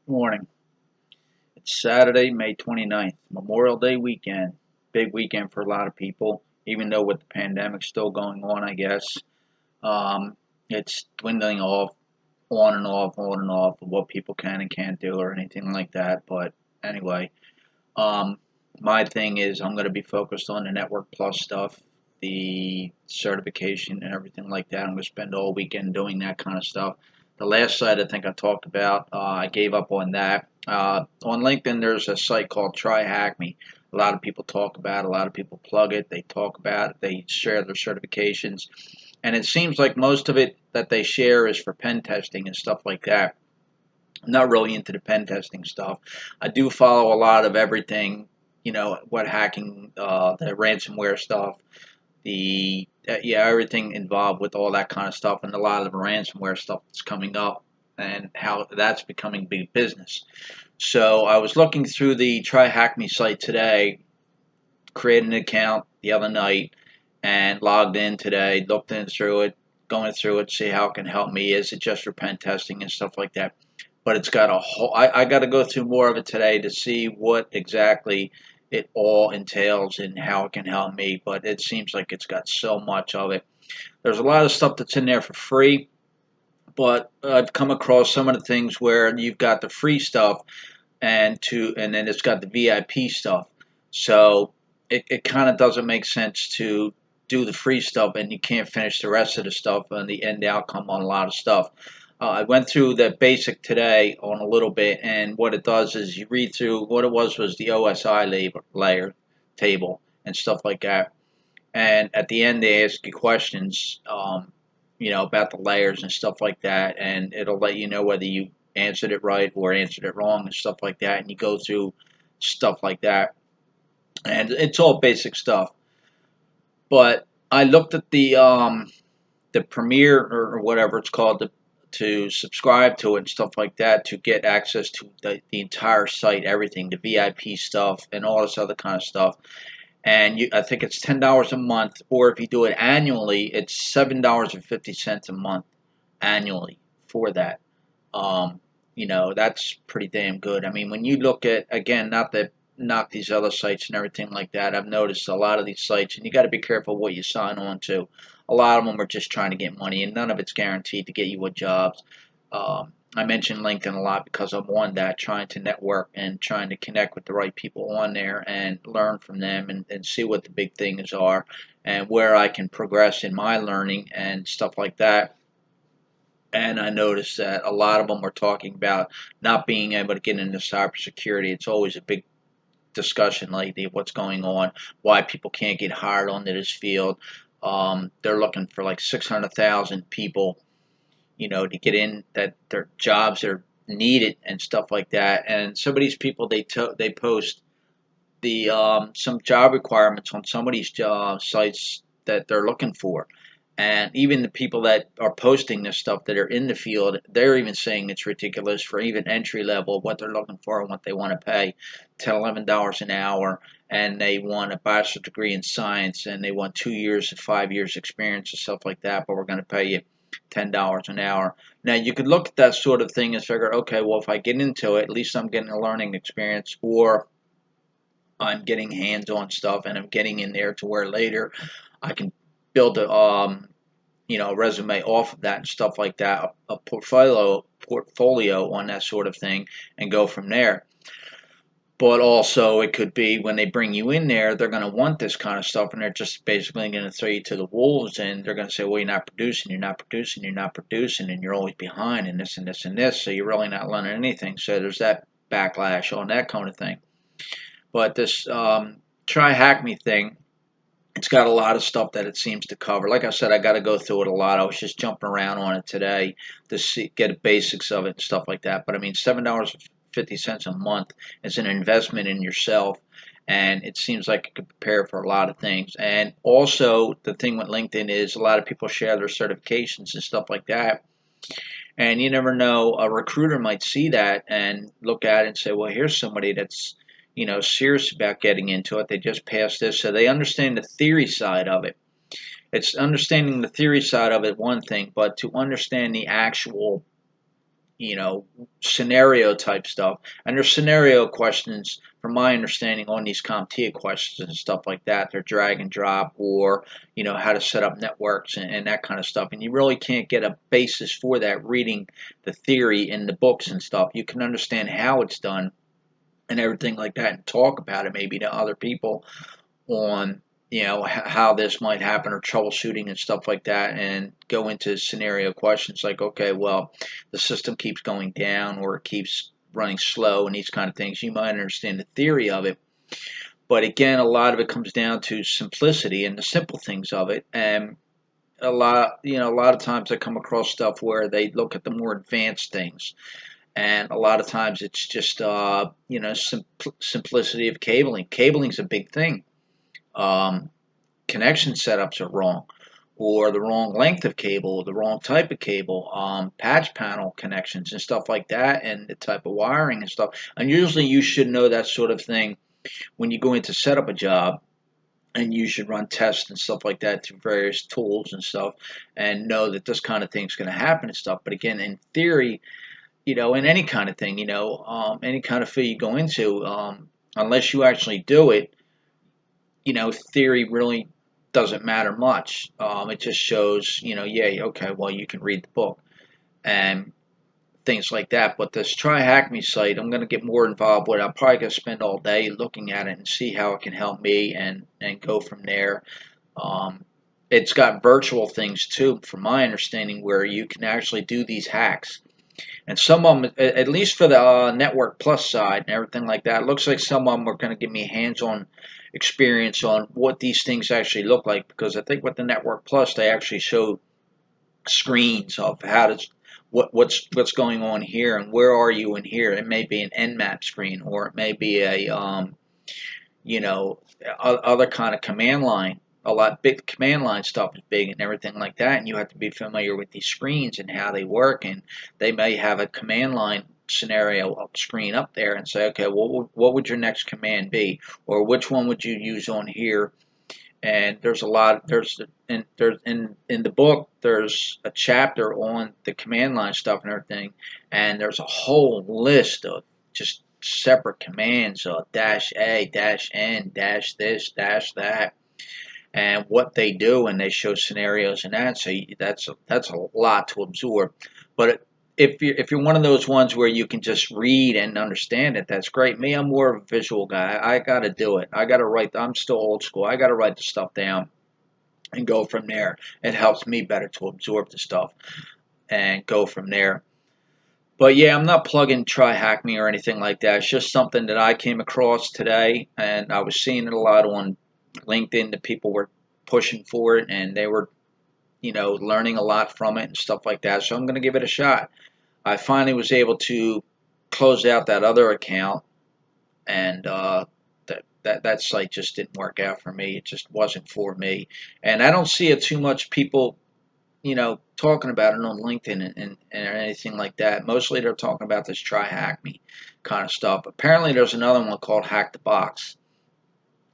Morning. It's Saturday, May 29th, Memorial Day weekend. Big weekend for a lot of people, even though with the pandemic still going on, I guess. Um, it's dwindling off, on and off, on and off of what people can and can't do or anything like that. But anyway, um, my thing is I'm going to be focused on the Network Plus stuff, the certification and everything like that. I'm going to spend all weekend doing that kind of stuff. The last site I think I talked about, I gave up on that. On LinkedIn, there's a site called Try Hack Me. A lot of people talk about it. A lot of people plug it. They talk about it. They share their certifications. And it seems like most of it that they share is for pen testing and stuff like that. I'm not really into the pen testing stuff. I do follow a lot of everything, what hacking, the ransomware stuff, everything involved with all that kind of stuff, and a lot of the ransomware stuff that's coming up, and how that's becoming big business. So I was looking through the Try Hack Me site today, created an account the other night, and logged in today, looked in through it, going through it, see how it can help me. Is it just for pen testing and stuff like that? But it's got a whole. I got to go through more of it today to see what exactly it all entails and how it can help me. But it seems like it's got so much of it. There's a lot of stuff that's in there for free, but I've come across some of the things where you've got the free stuff and then it's got the VIP stuff. So it kind of doesn't make sense to do the free stuff and you can't finish the rest of the stuff and the end outcome on a lot of stuff. I went through the basic today on a little bit, and what it does is you read through what it was the OSI layer table and stuff like that. And at the end, they ask you questions, about the layers and stuff like that, and it'll let you know whether you answered it right or answered it wrong and stuff like that. And you go through stuff like that, and it's all basic stuff. But I looked at the Premiere or whatever it's called to subscribe to it and stuff like that to get access to the entire site, everything, the VIP stuff and all this other kind of stuff. And I think it's $10 a month, or if you do it annually, it's $7.50 a month annually for that. Um, that's pretty damn good. I mean, when you look at, again, not that knock these other sites and everything like that, I've noticed a lot of these sites, and you got to be careful what you sign on to. A lot of them are just trying to get money, and none of it's guaranteed to get you a job. I mention LinkedIn a lot because I'm on that, trying to network and trying to connect with the right people on there and learn from them and see what the big things are and where I can progress in my learning and stuff like that. And I noticed that a lot of them were talking about not being able to get into cybersecurity. It's always a big discussion lately of what's going on, why people can't get hired onto this field. They're looking for like 600,000 people, to get in that their jobs are needed and stuff like that. And some of these people they post the some job requirements on some of these job sites that they're looking for. And even the people that are posting this stuff that are in the field, they're even saying it's ridiculous for even entry level what they're looking for and what they want to pay, $10, $11 an hour, and they want a bachelor's degree in science and they want 2 years to 5 years experience and stuff like that, but we're going to pay you $10 an hour. Now you could look at that sort of thing and figure, okay, well if I get into it, at least I'm getting a learning experience, or I'm getting hands-on stuff and I'm getting in there to where later I can build a resume off of that and stuff like that, a portfolio on that sort of thing, and go from there. But also, it could be when they bring you in there, they're going to want this kind of stuff, and they're just basically going to throw you to the wolves, and they're going to say, "Well, you're not producing, you're not producing, you're not producing, and you're always behind, and this and this and this, so you're really not learning anything." So there's that backlash on that kind of thing. But this Try Hack Me thing, it's got a lot of stuff that it seems to cover. Like I said, I got to go through it a lot. I was just jumping around on it today to get the basics of it and stuff like that. But I mean, $7.50 a month is an investment in yourself, and it seems like it could prepare for a lot of things. And also, the thing with LinkedIn is a lot of people share their certifications and stuff like that. And you never know, a recruiter might see that and look at it and say, well, here's somebody that's, serious about getting into it. They just passed this. So they understand the theory side of it. It's understanding the theory side of it, one thing, but to understand the actual, scenario type stuff. And there's scenario questions, from my understanding, on these CompTIA questions and stuff like that. They're drag and drop, or how to set up networks and that kind of stuff. And you really can't get a basis for that reading the theory in the books and stuff. You can understand how it's done and everything like that, and talk about it maybe to other people on how this might happen, or troubleshooting and stuff like that, and go into scenario questions like, okay, well, the system keeps going down or it keeps running slow and these kind of things. You might understand the theory of it, but again, a lot of it comes down to simplicity and the simple things of it. And a lot of times I come across stuff where they look at the more advanced things, and a lot of times it's just simplicity of cabling. Cabling's a big thing. um, Connection setups are wrong, or the wrong length of cable, or the wrong type of cable, patch panel connections and stuff like that, and the type of wiring and stuff. And usually you should know that sort of thing when you go in to set up a job, and you should run tests and stuff like that through various tools and stuff, and know that this kind of thing's going to happen and stuff. But again, in theory, in any kind of thing, any kind of field you go into, unless you actually do it, theory really doesn't matter much. It just shows, yeah, okay, well, you can read the book and things like that. But this Try Hack Me site, I'm going to get more involved with. I'm probably going to spend all day looking at it and see how it can help me, and go from there. Um, it's got virtual things too, from my understanding, where you can actually do these hacks. And some of them, at least for the Network Plus side and everything like that, it looks like some of them are going to give me hands-on experience on what these things actually look like. Because I think with the Network Plus, they actually show screens of what's going on here and where are you in here. It may be an Nmap screen, or it may be a you know, other kind of command line. A lot big command line stuff is big and everything like that, and you have to be familiar with these screens and how they work. And they may have a command line scenario screen up there and say, okay, what would your next command be, or which one would you use on here? And there's a lot. There's in the book. There's a chapter on the command line stuff and everything, and there's a whole list of just separate commands, dash A, dash N, dash this, dash that, and what they do, and they show scenarios and that. So that's a lot to absorb. But if you're one of those ones where you can just read and understand it, that's great. Me, I'm more of a visual guy. I got to do it. I got to write. I'm still old school. I got to write the stuff down and go from there. It helps me better to absorb the stuff and go from there. But yeah, I'm not plugging Try Hack Me or anything like that. It's just something that I came across today, and I was seeing it a lot on LinkedIn. That people were pushing for it, and they were, learning a lot from it and stuff like that. So I'm going to give it a shot. I finally was able to close out that other account, and that site just didn't work out for me. It just wasn't for me, and I don't see it too much people talking about it on LinkedIn and anything like that. Mostly they're talking about this Try Hack Me kind of stuff. Apparently there's another one called Hack the Box.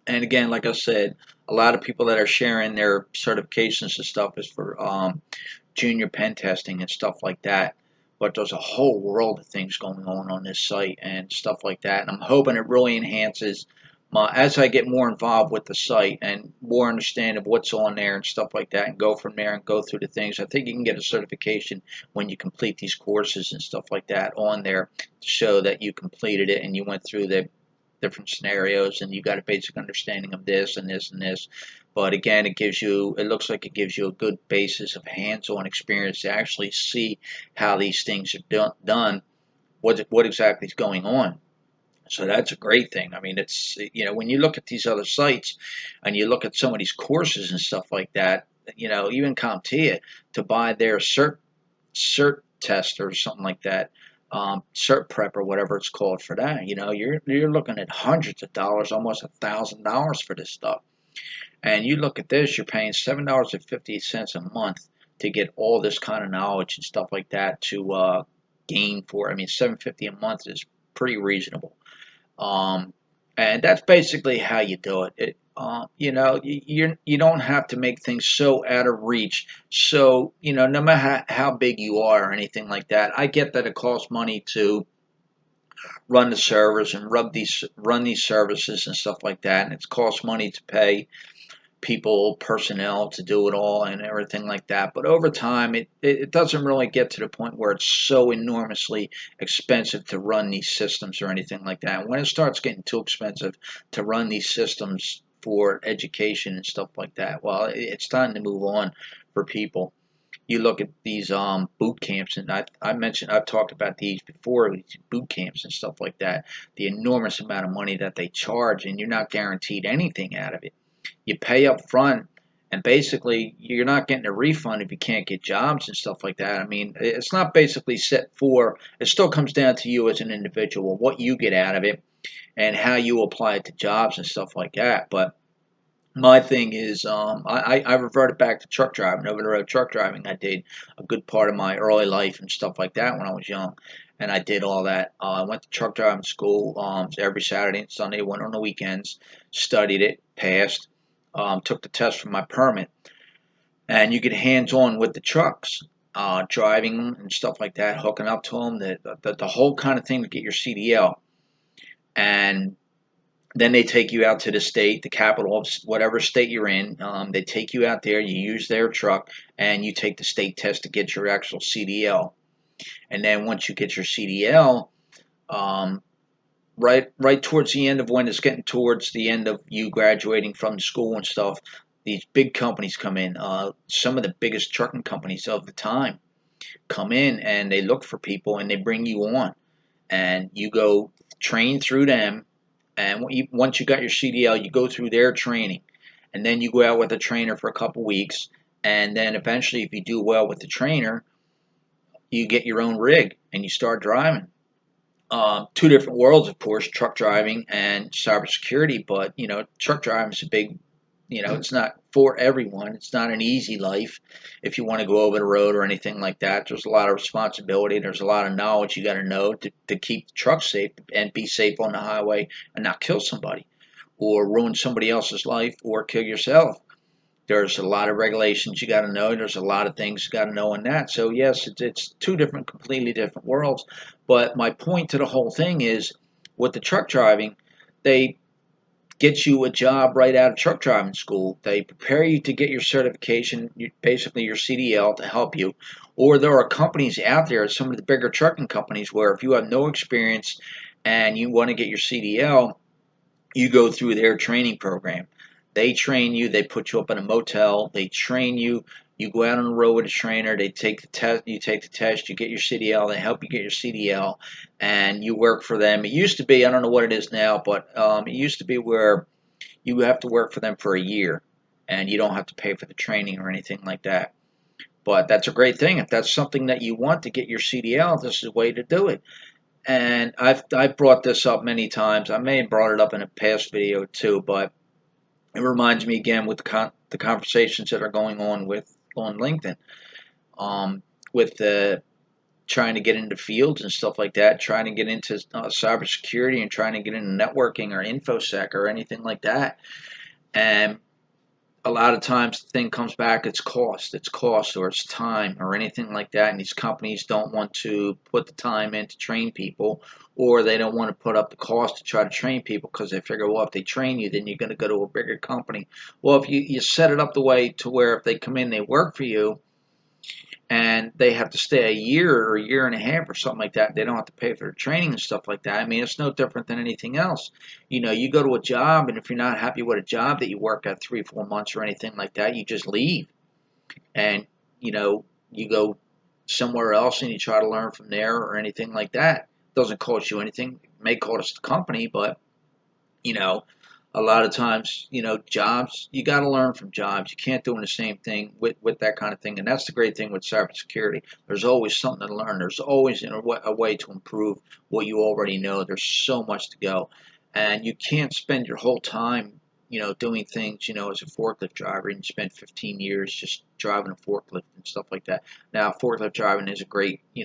And again, like I said, a lot of people that are sharing their certifications and stuff is for junior pen testing and stuff like that. But there's a whole world of things going on this site and stuff like that. And I'm hoping it really enhances as I get more involved with the site and more understand of what's on there and stuff like that, and go from there and go through the things. I think you can get a certification when you complete these courses and stuff like that on there to show that you completed it and you went through the different scenarios and you got a basic understanding of this and this and this. But again, it looks like it gives you a good basis of hands-on experience to actually see how these things are done, what exactly is going on. So that's a great thing. I mean, it's, when you look at these other sites and you look at some of these courses and stuff like that, even CompTIA, to buy their cert test or something like that, cert prep or whatever it's called for that, you're looking at hundreds of dollars, almost $1,000 for this stuff. And you look at this, you're paying $7.50 a month to get all this kind of knowledge and stuff like that to gain for. I mean, $7.50 a month is pretty reasonable. Um, And that's basically how you do it. You don't have to make things so out of reach. So, no matter how big you are or anything like that, I get that it costs money to run the servers and run these services and stuff like that, and it costs money to pay people, personnel to do it all and everything like that. But over time, it doesn't really get to the point where it's so enormously expensive to run these systems or anything like that. When it starts getting too expensive to run these systems for education and stuff like that, well, it's time to move on for people. You look at these boot camps, and I've talked about these before, these boot camps and stuff like that. The enormous amount of money that they charge, and you're not guaranteed anything out of it. You pay up front, and basically you're not getting a refund if you can't get jobs and stuff like that. I mean, it's not basically set for. It still comes down to you as an individual, what you get out of it, and how you apply it to jobs and stuff like that. But my thing is, I reverted back to truck driving, over the road truck driving. I did a good part of my early life and stuff like that when I was young, and I did all that. I went to truck driving school every Saturday and Sunday, went on the weekends, studied it, passed, took the test for my permit, and you get hands on with the trucks. Driving them and stuff like that, hooking up to them, the whole kind of thing to get your CDL. And then they take you out to the state, the capital of whatever state you're in. They take you out there, you use their truck, and you take the state test to get your actual CDL. And then once you get your CDL, um, right towards the end of when it's getting towards the end of you graduating from school and stuff, these big companies come in. Some of the biggest trucking companies of the time come in and they look for people and they bring you on, and you go train through them. And once you got your CDL, you go through their training, and then you go out with a trainer for a couple weeks, and then eventually, if you do well with the trainer, you get your own rig and you start driving. Two different worlds, of course, truck driving and cybersecurity. But truck driving is a big, it's not for everyone. It's not an easy life if you want to go over the road or anything like that. There's a lot of responsibility. There's a lot of knowledge you got to know to keep the truck safe and be safe on the highway and not kill somebody or ruin somebody else's life or kill yourself. There's a lot of regulations you got to know. There's a lot of things you got to know in that. So yes, it's two different, completely different worlds. But my point to the whole thing is, with the truck driving, they get you a job right out of truck driving school. They prepare you to get your certification, basically your CDL, to help you. Or there are companies out there, some of the bigger trucking companies, where if you have no experience and you want to get your CDL, you go through their training program. They train you. They put you up in a motel. They train you. You go out on the road with a trainer. They take the test. You take the test. You get your CDL. They help you get your CDL, and you work for them. It used to be, I don't know what it is now, but it used to be where you have to work for them for a year, and you don't have to pay for the training or anything like that. But that's a great thing. If that's something that you want to get your CDL, this is a way to do it. And I've brought this up many times. I may have brought it up in a past video too, but it reminds me again with the conversations that are going on on LinkedIn, with the trying to get into fields and stuff like that, trying to get into cybersecurity and trying to get into networking or infosec or anything like that. And a lot of times the thing comes back, it's cost or it's time or anything like that, and these companies don't want to put the time in to train people, or they don't want to put up the cost to try to train people because they figure, well, if they train you, then you're going to go to a bigger company. Well, if you set it up the way to where if they come in, they work for you, and they have to stay a year or a year and a half or something like that. They don't have to pay for their training and stuff like that. I mean, it's no different than anything else. You go to a job, and if you're not happy with a job that you work at 3 4 months or anything like that, you just leave. And, you go somewhere else and you try to learn from there or anything like that. It doesn't cost you anything. It may cost the company, but, you know, a lot of times, jobs, you got to learn from jobs. You can't do the same thing with that kind of thing. And that's the great thing with cybersecurity. There's always something to learn. There's always a way to improve what you already know. There's so much to go. And you can't spend your whole time. doing things, as a forklift driver and spent 15 years just driving a forklift and stuff like that. Now, forklift driving is a great, you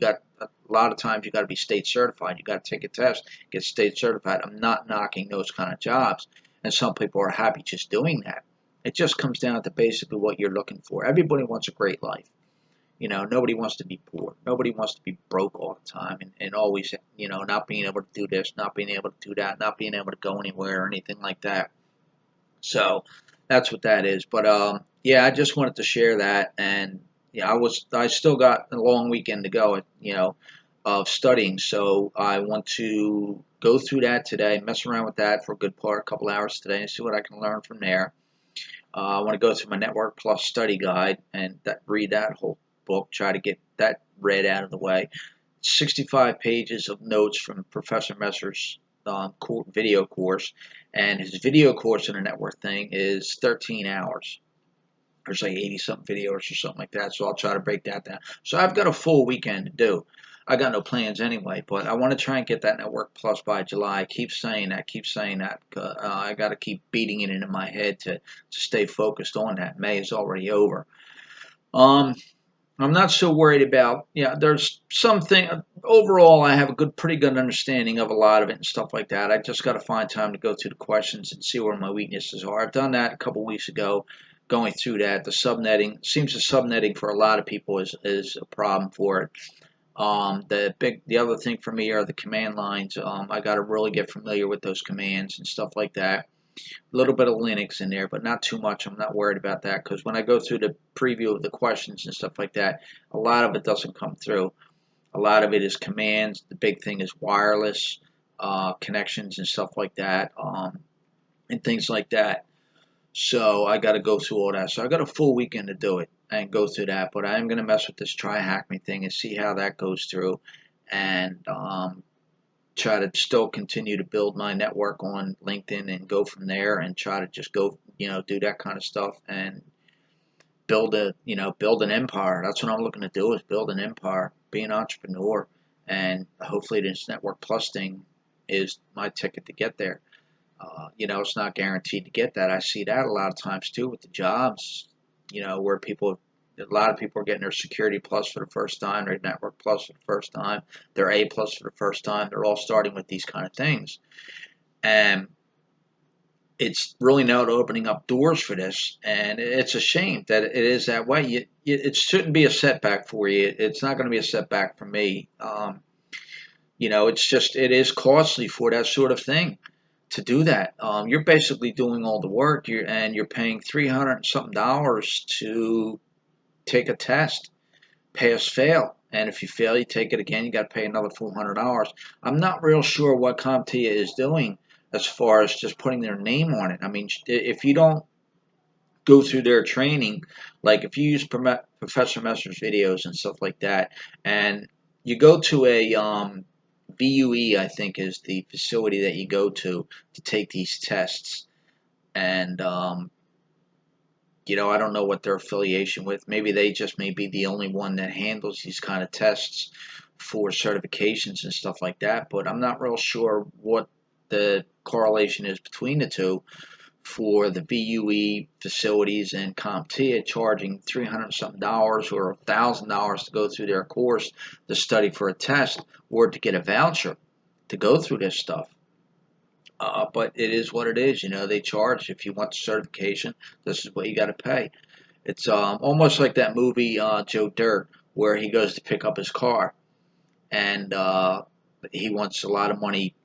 got a lot of times you got to be state certified. You got to take a test, get state certified. I'm not knocking those kind of jobs, and some people are happy just doing that. It just comes down to basically what you're looking for. Everybody wants a great life. Nobody wants to be poor. Nobody wants to be broke all the time and always, not being able to do this, not being able to do that, not being able to go anywhere or anything like that. So that's what that is. But yeah, I just wanted to share that, and yeah, I still got a long weekend to go, of studying. So I want to go through that today, mess around with that for a good part, a couple hours today, and see what I can learn from there. I want to go through my Network Plus study guide and read that whole book, try to get that read out of the way. 65 pages of notes from Professor Messer's video course, and his video course in the network thing is 13 hours. There's like 80 something videos or something like that, so I'll try to break that down. So I've got a full weekend to do. I got no plans anyway, but I want to try and get that Network Plus by July. I keep saying that. I got to keep beating it into my head to stay focused on that. May is already over. Um, I'm not so worried about, there's something, overall, I have a pretty good understanding of a lot of it and stuff like that. I just got to find time to go through the questions and see where my weaknesses are. I've done that a couple weeks ago, going through that. The subnetting, seems the subnetting for a lot of people is a problem for it. The other thing for me are the command lines. I got to really get familiar with those commands and stuff like that. A little bit of Linux in there, but not too much. I'm not worried about that because when I go through the preview of the questions and stuff like that, a lot of it doesn't come through. A lot of it is commands. The big thing is wireless connections and stuff like that, and things like that. So I got to go through all that. So I got a full weekend to do it and go through that. But I am going to mess with this Try Hack Me thing and see how that goes through, and try to still continue to build my network on LinkedIn and go from there and try to just go, do that kind of stuff and build an empire. That's what I'm looking to do, is build an empire, be an entrepreneur, and hopefully this Network Plus thing is my ticket to get there. It's not guaranteed to get that. I see that a lot of times too with the jobs, where a lot of people are getting their Security Plus for the first time, their Network Plus for the first time, their A Plus for the first time. They're all starting with these kind of things. And it's really not opening up doors for this. And it's a shame that it is that way. It shouldn't be a setback for you. It's not going to be a setback for me. It is costly for that sort of thing to do that. You're basically doing all the work, you're paying $300 and something to take a test, pass, fail, and if you fail, you take it again. You got to pay another $400. I'm not real sure what CompTIA is doing as far as just putting their name on it. I mean, if you don't go through their training, like if you use Professor Messer's videos and stuff like that, and you go to a VUE, I think is the facility that you go to take these tests, and I don't know what their affiliation with. Maybe they just may be the only one that handles these kind of tests for certifications and stuff like that. But I'm not real sure what the correlation is between the two for the VUE facilities and CompTIA charging $300 something or $1,000 to go through their course to study for a test or to get a voucher to go through this stuff. But it is what it is. They charge. If you want the certification, this is what you got to pay. It's almost like that movie Joe Dirt, where he goes to pick up his car, and he wants a lot of money.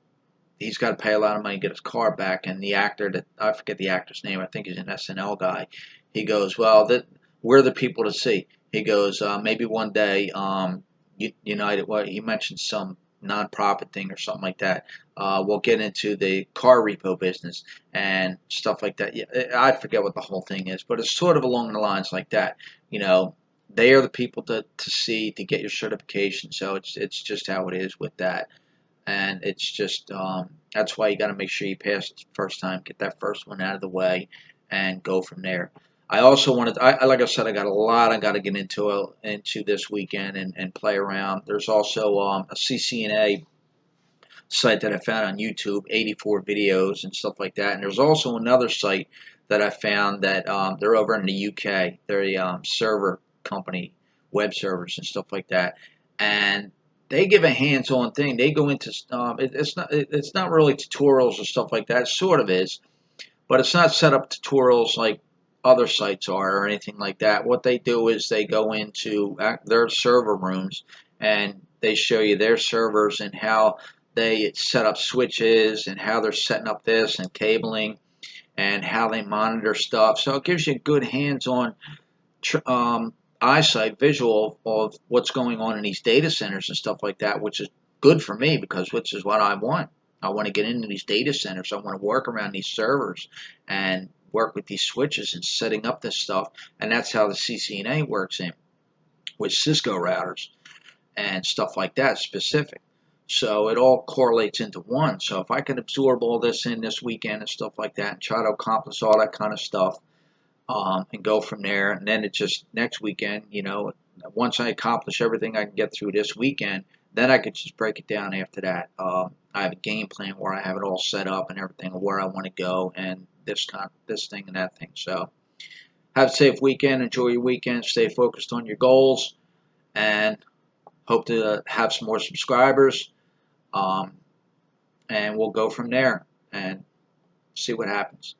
He's got to pay a lot of money to get his car back. And the actor, that I forget the actor's name, I think he's an SNL guy. He goes, "Well, we're the people to see." He goes, "Maybe one day, United." Well, he mentioned some nonprofit thing or something like that. We'll get into the car repo business and stuff like that. Yeah, I forget what the whole thing is, but it's sort of along the lines like that. They are the people to see to get your certification. So it's just how it is with that. And it's just that's why you got to make sure you pass it the first time, get that first one out of the way, and go from there. I also wanted, like I said, I got a lot I got to get into this weekend and play around. There's also a CCNA site that I found on YouTube, 84 videos and stuff like that. And there's also another site that I found that they're over in the UK. They're a server company, web servers and stuff like that. And they give a hands-on thing. They go into it's not really tutorials or stuff like that. It sort of is, but it's not set up tutorials like other sites are or anything like that. What they do is they go into their server rooms and they show you their servers and how they set up switches and how they're setting up this and cabling and how they monitor stuff. So it gives you a good hands-on eyesight visual of what's going on in these data centers and stuff like that, which is good for me because which is what I want. I want to get into these data centers. I want to work around these servers and work with these switches and setting up this stuff. And that's how the CCNA works in with Cisco routers and stuff like that specific. So it all correlates into one. So if I can absorb all this in this weekend and stuff like that and try to accomplish all that kind of stuff, and go from there. And then it's just next weekend, once I accomplish everything I can get through this weekend, then I could just break it down after that. I have a game plan where I have it all set up and everything, where I want to go, and this thing and that thing. So have a safe weekend. Enjoy your weekend. Stay focused on your goals, and hope to have some more subscribers. Um, and we'll go from there and see what happens.